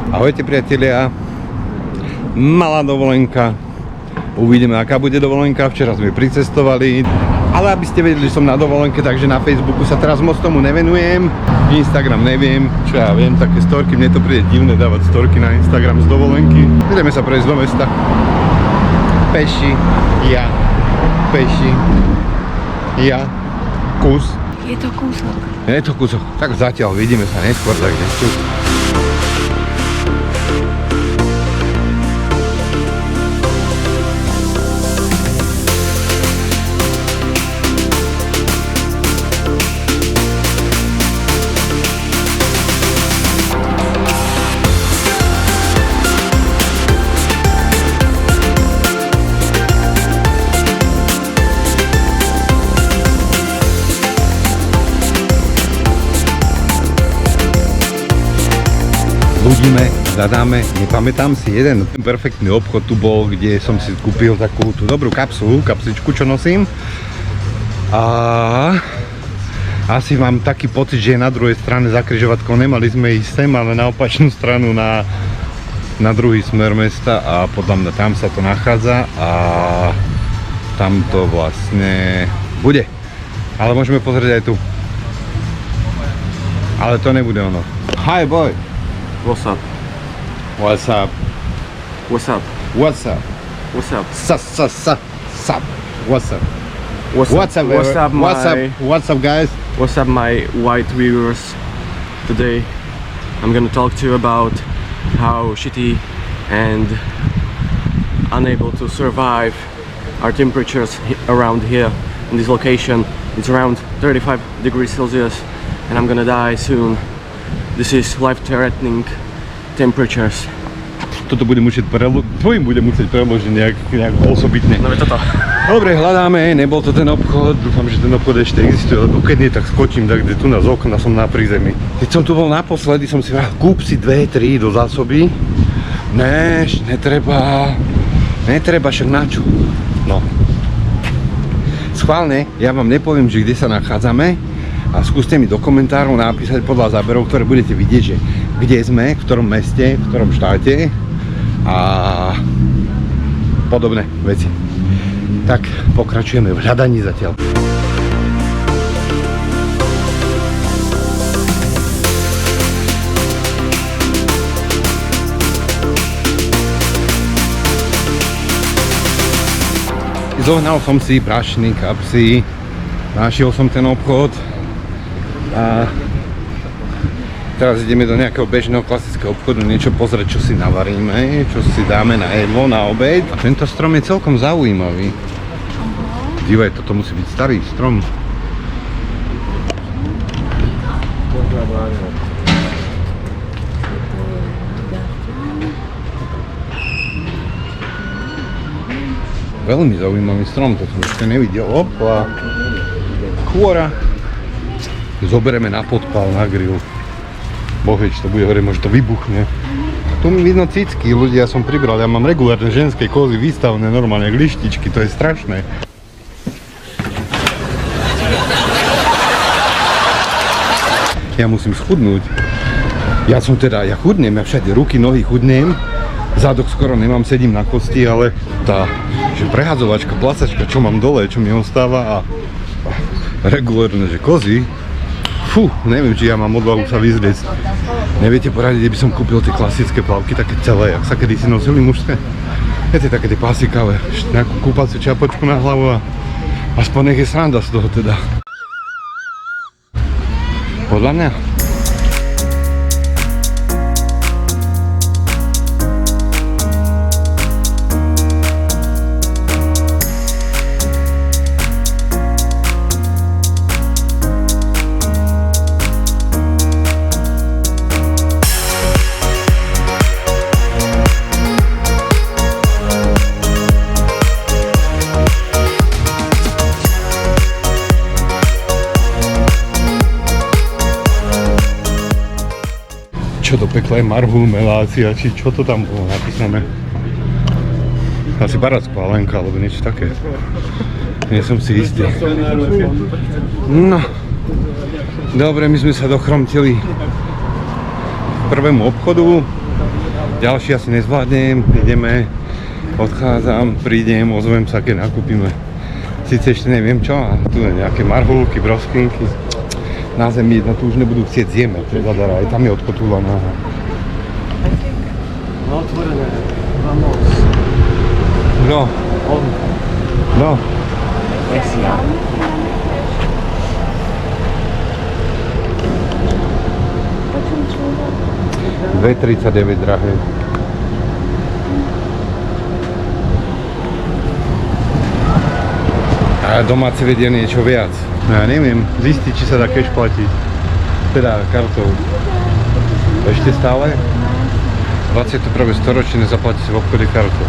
Ahojte priatelia, malá dovolenka, uvidíme aká bude dovolenka, včera sme pricestovali, ale aby ste vedeli, že som na dovolenke, takže na Facebooku sa teraz moc tomu nevenujem, Instagram neviem, čo ja viem, také storky, mne to príde divné dávať storky na Instagram z dovolenky. Ideme sa prejsť do mesta, peši, kus. Je to kúsok. Je to kúsok, tak zatiaľ vidíme sa neskôr, takže čus. Budíme, zadáme, nepamätám si, jeden perfektný obchod tu bol, kde som si kúpil takú tú dobrú kapsličku, čo nosím. A asi mám taký pocit, že na druhej strane za križovatkou nemali sme ísť sem, ale na opačnú stranu na druhý smer mesta a podľa mňa tam sa to nachádza a tam to vlastne bude. Ale môžeme pozrieť aj tu. Ale to nebude ono. Hi boy! What's up? What's up? What's up? What's up? What's up? Sup. What's up? What's up, What's up, guys? What's up, my white viewers? Today, I'm gonna talk to you about how shitty and unable to survive our temperatures around here in this location. It's around 35 degrees Celsius, and I'm gonna die soon. This is life-threatening temperatures. Toto bude musieť preložiť nejak osobitne. No je toto. Dobre, hľadáme, nebol to ten obchod, dúfam, že ten obchod ešte existuje, lebo keď nie, tak skočím, tak kde tu na z okna som na prízemí. Keď som tu bol naposledy, som si vravel, kúp si 2-3 do zásoby. Netreba, však na čo? No. Schválne, ja vám nepoviem, že kde sa nachádzame, a skúste mi do komentárov napísať podľa záberov, ktoré budete vidieť, že kde sme, v ktorom meste, v ktorom štáte a podobné veci. Tak pokračujeme v hľadaní zatiaľ. Zohnal som si prášny, kapsy, našiel som ten obchod. A teraz ideme do nejakého bežného klasického obchodu niečo pozrieť, čo si navaríme, čo si dáme na jedlo, na obed. A tento strom je celkom zaujímavý. Dívaj, toto musí byť starý strom. Veľmi zaujímavý strom, to som ešte nevidel. Opa, kôra. Zoberieme na podpal, na grill. Boheč, to bude hore, možno to vybuchne. Tu mi vidno cicky, ľudia, ja som pribral, ja mám regulárne ženské kozy vystavené normálne, lištičky, to je strašné. Ja musím schudnúť. Ja chudnem, ja všade ruky, nohy chudnem. Zádok skoro nemám, sedím na kosti, ale tá prehádzovačka, placačka, čo mám dole, čo mi ostáva a regulárne, že kozy. Fú, neviem, či ja mám odvahu sa vyzliecť. Neviete poradiť, kde by som kúpil tie klasické plavky, také celé, jak sa kedysi nosili mužské? Viete, také tie pasikavé, nejakú kúpaciu čapočku na hlavu a aspoň nech je sranda z toho teda. Podľa mňa. Čo do pekla je marhu, melácia, či čo to tam bolo napísané. Asi baracká lenka, alebo niečo také. Nie som si istý. No. Dobre, my sme sa dochromtili k prvému obchodu. Ďalší asi nezvládnem, ideme, odchádzam, prídem, ozvem sa, keď nakúpime. Sice ešte neviem čo, a tu je nejaké marhulky, broskinky. Na zemi jedna tu už nebudú chcieť zjeme, čo je zadara, aj tam je odpotúlaná. No otvorené, vamos. No. On. No. Merci. 2,39 drahé. A domáci vedia niečo viac. Ja neviem, zistiť, či sa dá cash platiť. Teda kartou. Ešte stále? 21. storočie nezaplatí si v obchode kartou.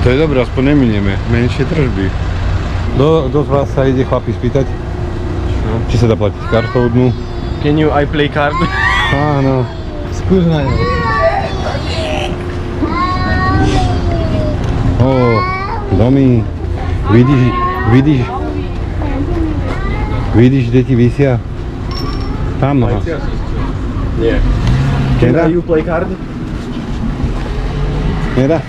To je dobré, aspoň neminieme. Menšie tržby. Do vás sa ide chlapi spýtať? Či sa dá platiť kartou dnu? Can you I play card? Áno. Skús na ňu. Domy, vidíš, kde ti vysia? Tam no. Nie. Can you play card? Nedá?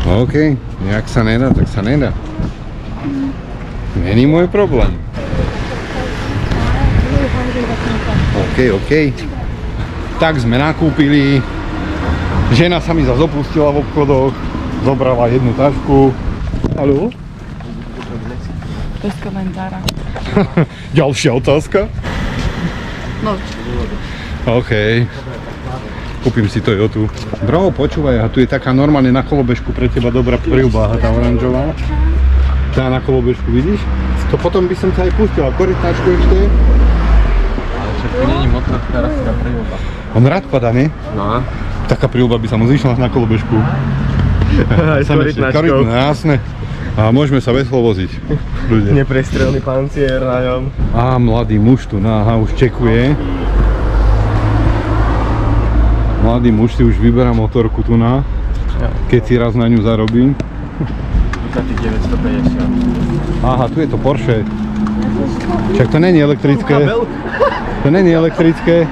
OK, nejak sa nedá, tak sa nedá. Není môj problém. OK. Tak sme nakúpili. Žena sa mi zase opustila v obchodoch. Zobrala jednu tašku. Haló? Bez komentára. Ďalšia otázka? No. OK. Kúpim si Toyotu. Bro, počúvaj, a tu je taká normálne na kolobežku pre teba dobrá prilba, tá oranžová. Tá na kolobežku, vidíš? To potom by som sa aj pustil, a korytáčku ešte. Ale všetko není motor, teraz tá prilba. On rád padá, nie? No. Taká prilba by sa mu zišla na kolobežku. Aj s korytnačkou. No, jasné. A môžeme sa veselo voziť. Ľudia. Neprestrelný pancier na ňom. Á, mladý muž tu, už čekuje. Mladý muž si už vyberá motorku tu keď si raz na ňu zarobí. Za tých 950. Aha, tu je to Porsche. Však to není elektrické. To není elektrické.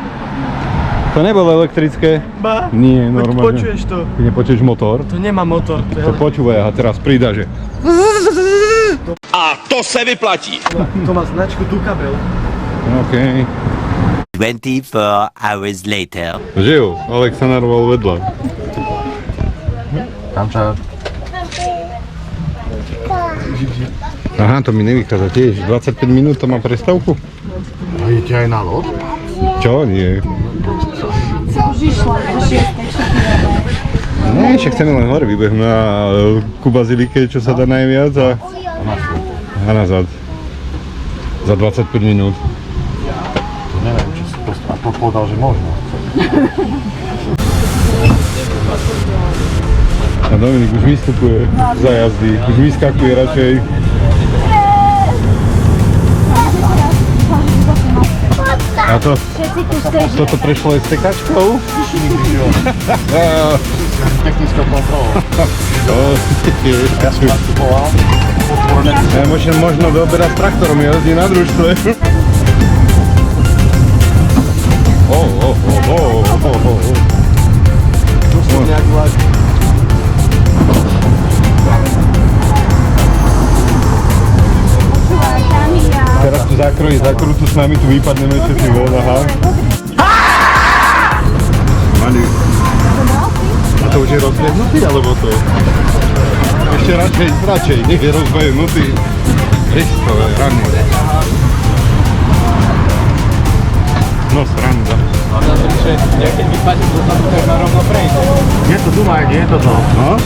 To nebolo elektrické. Ba? Nie, normálne. Počuješ to? Ty nepočuješ motor? To nemá motor. To počúvaj a teraz pridá, že... A to se vyplatí. To má značku Ducabel. OK. 24 hours later. Žiju, Alex sa narval vedľa. Tam čau. Aha, to mi nevychádza tiež. 25 minút to má prestávku? A idete aj na loď? Čo? Nie. Už išla po 6. Nie, však chceme len hore vybehnúť na ku bazilike, čo sa dá najviac a nazad. Za 25 minút. To neviem, či si to povedal, že možno. A Dominik už vystupuje za jazdy, už vyskakuje radšej. A to, toto prešlo aj s tekačkou? Technickou kontrolou. Ja som nastupoval. Ja možno doberať s traktorom, jazdí na družstve. Tu sú nejak vlak. Teraz tu zakrutu s nami, tu vypadneme všetci von, aha. Mani. A to už je rozbehnutý, alebo to? Ešte radšej, nech je rozbehnutý. Kristové, rany. No sranda. Ja keď vypadnem do toho, tak ma rovno prejde. Je to doma, jak je toto. No?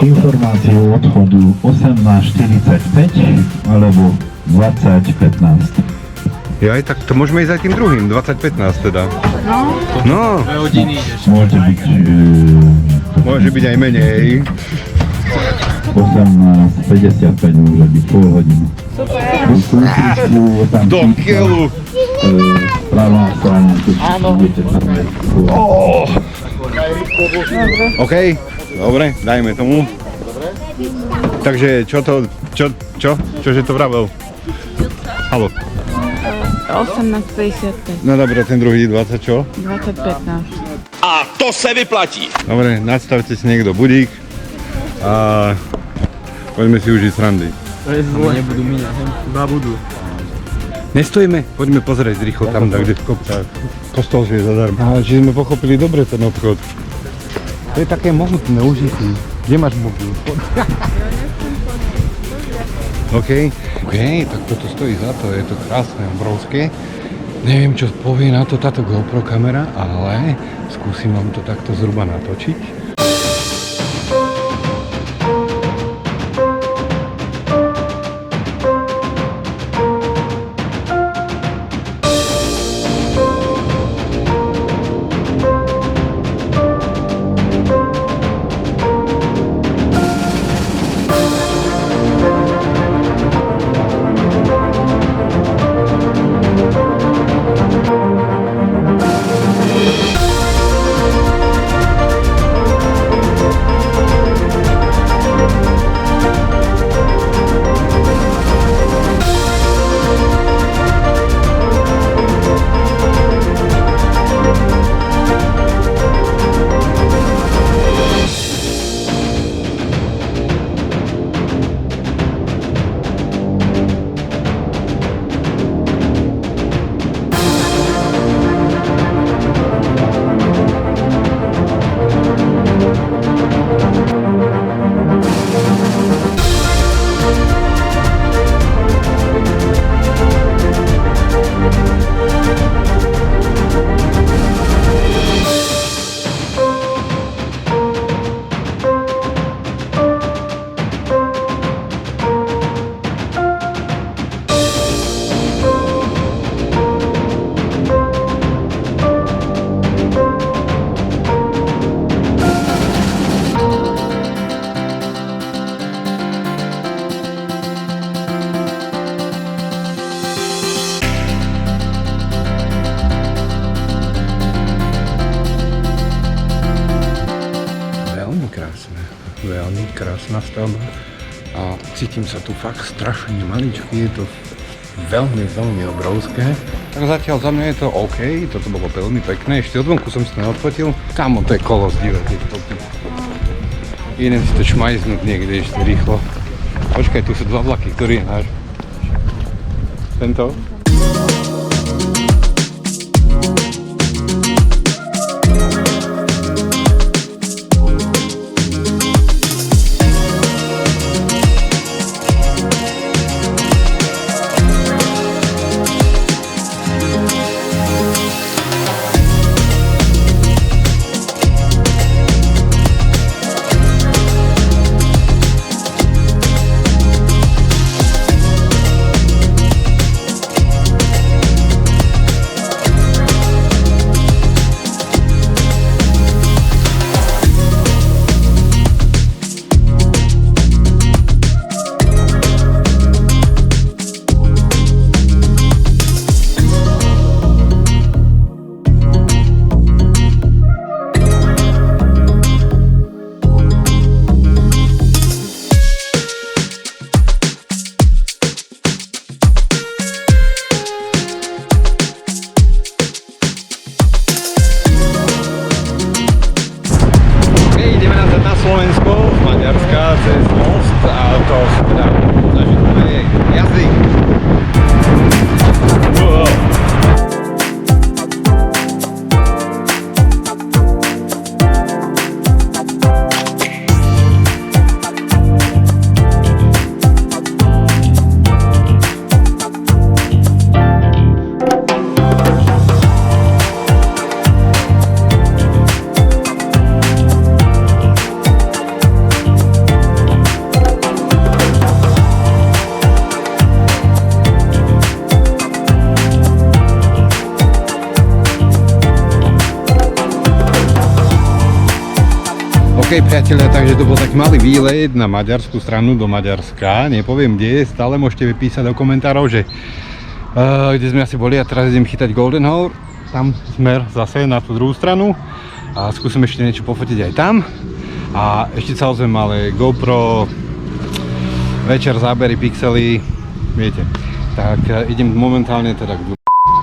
Informácie o odchodu 18.45 alebo 20.15. Ja aj tak, to môžeme ísť aj tým druhým, 2015 teda. No, Môže byť môže byť aj menej. 18.55, môže byť pol hodinu. Super. Do keľu. Pravá strana, keď budete OK, dobre, dajme tomu. Takže čože to vravel? Haló. 18.55, No dobre, ten druhý 20 čo? 20.15. A to se vyplatí. Dobre, nastavte si niekto budík a poďme si užiť srandy. Nebudú míňať, iba budú. Nestojíme, poďme pozrieť rýchlo tam, kde v kopcách. Kostol je zadarmo. Ale či sme pochopili dobre ten obchod. To je také mohutné, užitý. Kde máš mobil? OK, tak toto stojí za to, je to krásne, obrovské. Neviem, čo povie na to táto GoPro kamera, ale skúsim vám to takto zhruba natočiť. Veľmi krásna stavba a cítim sa tu fakt strašne maličký, je to veľmi obrovské. Tak zatiaľ za mňa je to OK, toto bolo veľmi pekné, ešte od vonku som si to neodfotil. Kámo, to je kolos divoký. Idem si to šmajznúť niekde ešte rýchlo. Počkaj, tu sú dva vlaky, ktorý je náš. Tento? OK, priatelia, takže to bol taký malý výlet na maďarskú stranu do Maďarska. Nepoviem kde, stále môžete vypísať do komentárov, že kde sme asi boli a teraz idem chytať Golden Hour. Tam smer zase na tú druhú stranu a skúsim ešte niečo pofotiť aj tam. A ešte sa ozvem, ale GoPro, večer, zábery, pixely, viete. Tak idem momentálne teda k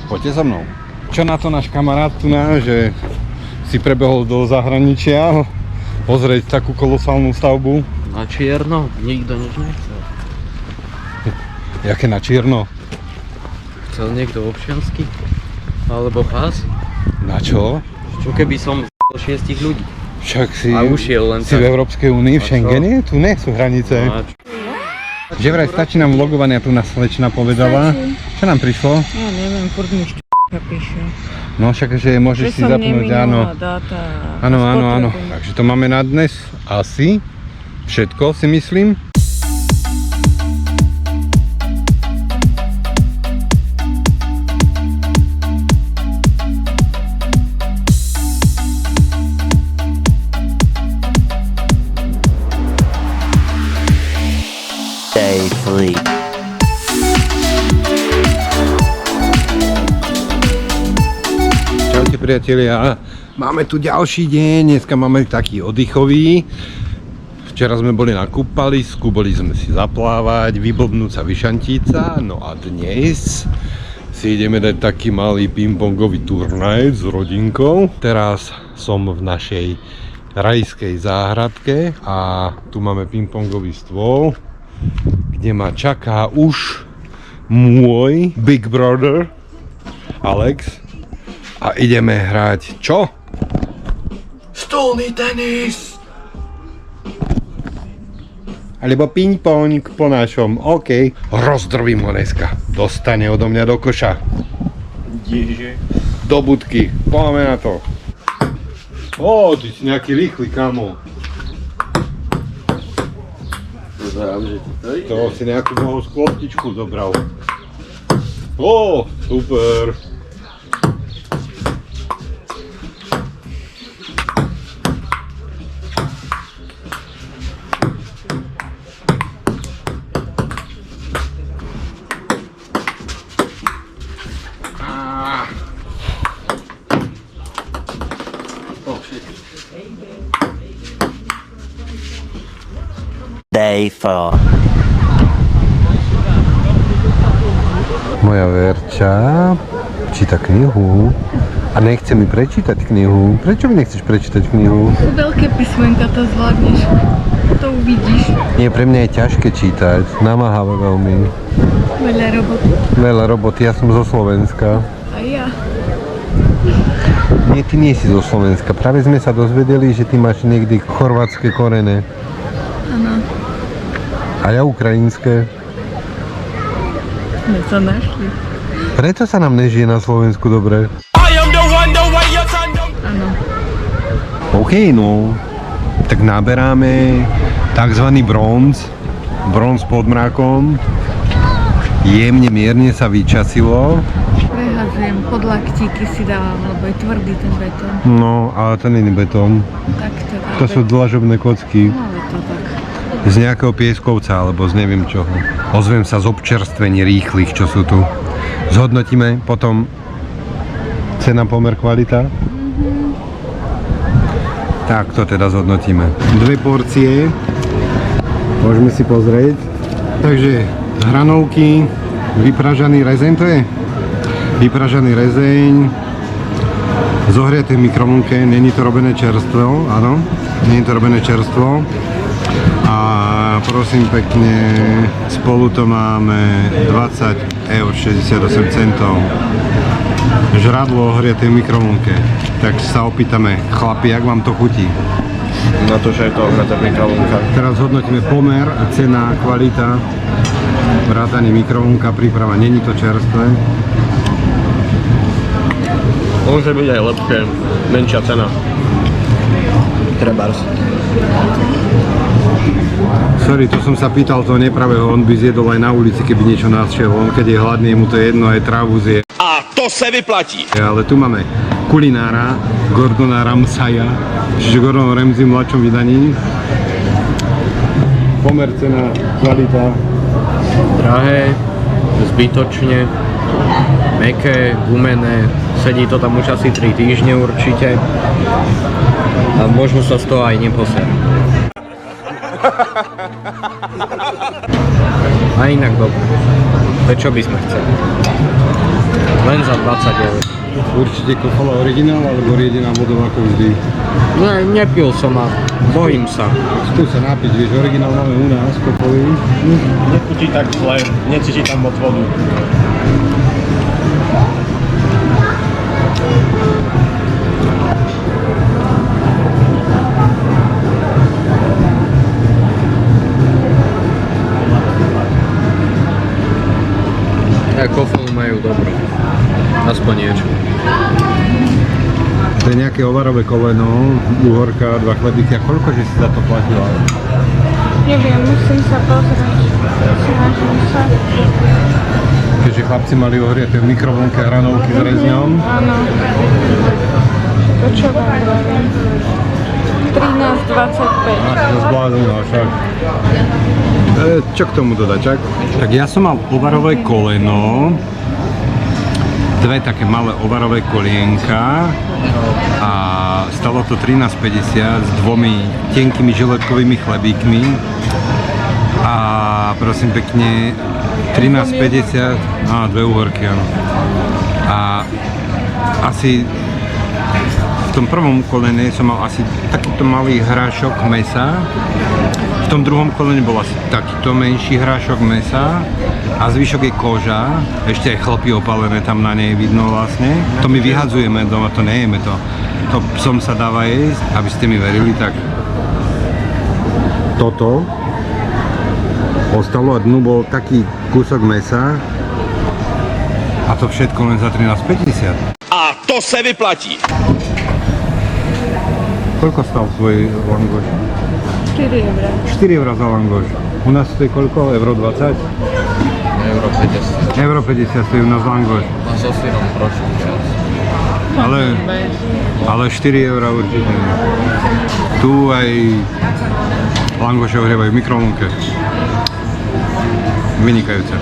poďte so mnou. Čo na to náš kamarát tu že si prebehol do zahraničia pozrieť takú kolosálnu stavbu. Na čierno? Nikto nič nechcel. Jaké na čierno? Chcel niekto občiansky? Alebo pás? Na čo? Čo keby som z 6 ľudí? Však si, A ušiel len si tak. v Európskej únii, v A čo? Schengene? Tu nie sú hranice. No a čo? Že vraj stačí nám vlogovania, tu nás slečna povedala. Čo nám prišlo? Ja neviem, furt mi št***a píše. No však, že môžeš si zapnúť, áno. Dáta. Áno, áno, áno. Takže to máme na dnes asi všetko, si myslím. Day 3. Čaute priatelia, máme tu ďalší deň, dneska máme taký oddychový. Včera sme boli na kúpalisku, boli sme si zaplávať, vyblbnúť sa, vyšantiť sa, no a dnes si ideme dať taký malý pingpongový turnaj s rodinkou. Teraz som v našej rajskej záhradke a tu máme pingpongový stôl, kde ma čaká už môj big brother Alex. A ideme hrať čo? Stolný tenis! Alebo ping-pong po našom, OK. Rozdrvím ho dneska. Dostane odo mňa do koša. Ježe. Do budky. Poďme na to. Ó, ty si nejaký rýchly, kamo. Pozerám, že ti to ide. To si nejakú mohol skloptičku zobral. Ó, super. Day 4. Moja Verča číta knihu a nechce mi prečítať knihu. Prečo mi nechceš prečítať knihu? Sú veľké písmenka, to zvládneš. To uvidíš. Nie, pre mňa je ťažké čítať, namáhavé veľmi. Veľa roboty. Veľa roboty, ja som zo Slovenska. A ja. Nie, ty nie si zo Slovenska. Práve sme sa dozvedeli, že ty máš niekde chorvátske korene. Áno. A ja ukrajinské. Sme sa našli. Preto sa nám nežije na Slovensku dobre. Áno. OK, no. Tak naberáme takzvaný bronz. Bronz pod mrakom. Jemne, mierne sa vyčasilo. Prehadzujem, pod laktíky si dávam, lebo je tvrdý ten betón. No, ale to nie je betón. Tak To sú dlažobné kocky. No, je to tak. Z nejakého pieskovca, alebo z neviem čoho. Ozvem sa z občerstvení rýchlych, čo sú tu. Zhodnotíme potom cena, pomer, kvalita. Tak to teda zhodnotíme. 2 porcie. Môžeme si pozrieť. Takže hranolky, vypražaný rezeň to je? Vypražaný rezeň, zohriaté v mikrovlnke, není to robené čerstvo, áno, není to robené čerstvo. A prosím pekne, spolu to máme 20,68 €. Žradlo ohriaté v mikrovlnke. Tak sa opýtame, chlapi, jak vám to chutí? Na to, že je to ohratá mikrovlnka. Teraz hodnotíme pomer, cena, kvalita, vrátanie mikrovlnka, príprava, není to čerstvé. Môže byť aj lepšie, menšia cena. Trebárs. Sorry, to som sa pýtal toho nepravého, on by zjedol aj na ulici, keby niečo našiel. On keď je hladný, mu to je jedno, aj trávu zje. A to se vyplatí. Ale tu máme kulinára Gordona Ramsaya, čiže Gordon Ramsay v mladšom vydaní. Pomer cena, kvalita. Drahé, zbytočne, mäkké, gumené, sedí to tam už asi 3 týždne určite. A možno sa z toho aj neposer. A inak dobre. Prečo by sme chceli? Len za 20 eur. Určite Kofola originál alebo riedená vodou ako vždy. Nepil som a bojím sa. Skús sa napiť, vieš, originál máme u nás, Kofoly. Nechutí tak zle, necíti tam moc vodu. Ja Kofolu majú dobro. Aspoň niečo. To je nejaké ovarové koleno, uhorka, 2 chlebíky. A koľko, že si za to platila? Neviem, musím sa pozrieť. Snažím sa. Keďže chlapci mali ohriate v mikrovlnke hranovky s rezňom. Áno. To čo vám hovorím? 13,25. To zbláznila však. Čo k tomu dodať, čak? Tak ja som mal ovarové koleno, 2 také malé ovarové kolienka a stalo to 13,50 s 2 tenkými žiletkovými chlebíkmi a prosím pekne 13,50, 2 uhorky, áno. A asi v tom prvom kolene som mal asi takýto malý hrášok mesa. V tom druhom kolene bol asi takýto menší hrášok mesa a zvyšok je koža, ešte aj chlpy opálené tam na nej vidno vlastne. To my vyhadzujeme doma, to nejeme to. To psom sa dáva jesť, aby ste mi verili, tak toto ostalo a dnu bol taký kúsok mesa a to všetko len za 13,50. A to se vyplatí. Koľko stal svoj langoš? 4 eurá. 4 € za langoš. U nás stojí koľko? Euro 20? Euro 50. Euro 50 stojí u nás langoš. A so syrom trošku viac. Ale 4 € určite nie. Tu aj langoše ohrievajú v mikrovlnke. Vynikajúce.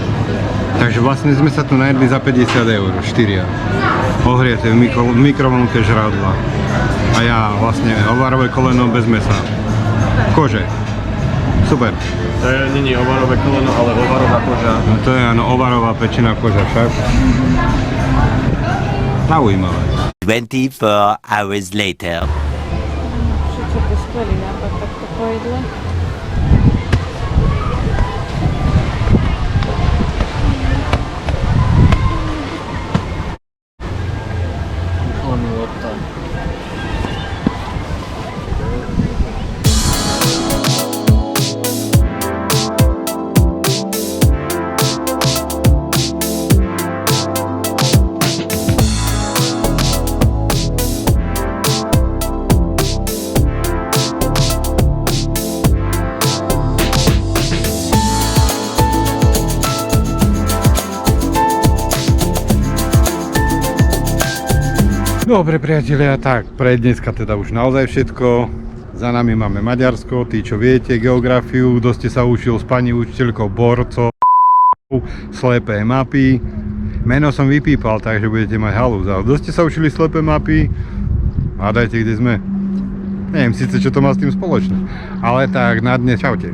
Takže vlastne sme sa tu najedli za 50 €, 4. Ohriate v mikrovlnke žrádla. A ja vlastne ovarové koleno bez mesa. Kože. Super. To nie je ovarové koleno, ale ovarová koža. No to je áno, ovarová pečená koža však. Zaujímavé. 24 hours later. Všetci to skvelý nápad takto po jedle. Dobre priatelia, tak pre dneska teda už naozaj všetko. Za nami máme Maďarsko, tí čo viete geografiu, kto ste sa učil s pani učiteľkou Borco, slepé mapy. Meno som vypípal, takže budete mať halúz. Ale kto ste sa učili slepé mapy, hádajte kde sme. Neviem síce čo to má s tým spoločné, ale tak na dnes čaute.